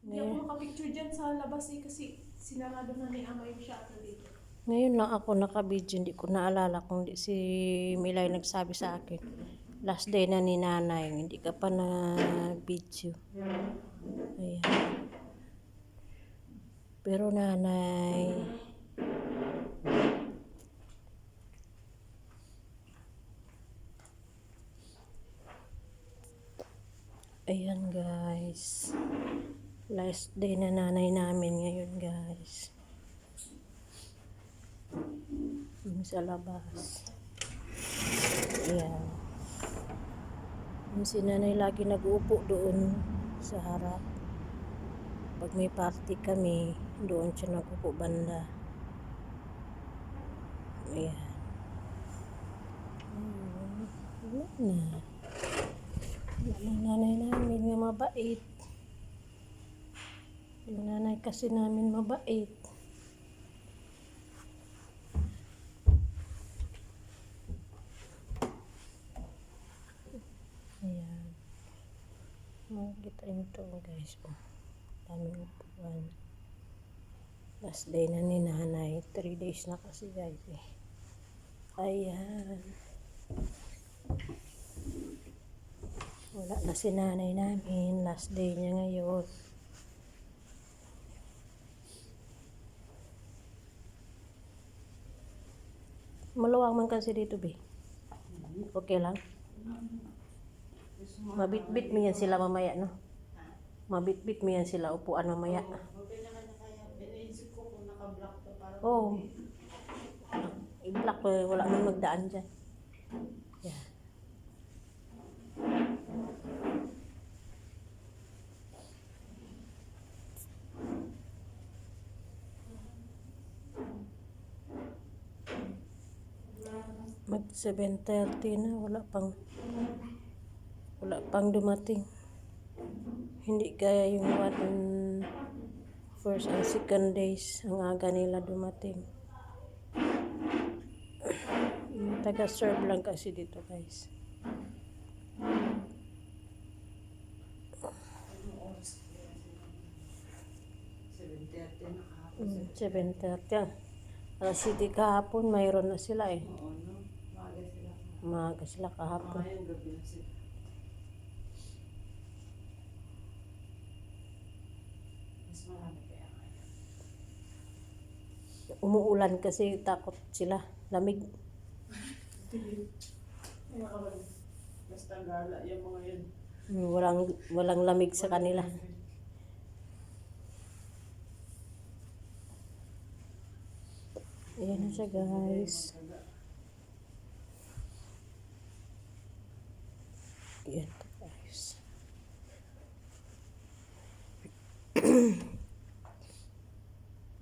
Hindi ako makapicture dyan sa labas eh kasi sinarado na ni Ama yung shutter dito. Ngayon lang ako nakabidyo, hindi ko naalala kung di si Milay nagsabi sa akin. Last day na ni nanay, hindi ka pa nag-video. Ayan. Pero nanay, ayan guys. Last day na nanay namin ngayon guys. Yung sa labas. Ayan. Yung si nanay lagi nag-uupo doon sa harap. Pag may party kami, doon siya nag-upo banda. Ayan. Wala na. Wala na nanay namin nga mabait. Yung nanay kasi namin mabait. Ayan. Makikita nyo ito guys. Oh, daming upuan. Last day na ni nanay. 3 days na kasi guys eh. Ayan. Wala na si nanay namin. Last day niya ngayon. Maluwang man kasi dito, be. Okay lang. Mabitbit mo yan sila mamaya, no? Mabitbit mo yan sila upuan mamaya. Oo. I-block ko. Wala man magdaan dyan. Yeah. Mag 7:30 na, wala pang dumating. Hindi kaya yung first and second days ang aga nila dumating. Taga-serve lang kasi dito guys. 7:30. Alas 7 kahapon, mayroon na sila eh. Umaga sila kahapon. Umuulan kasi takot sila. Lamig. Basta gala yung mga yun. Walang lamig sa kanila. Ayan na siya guys. Ayan guys.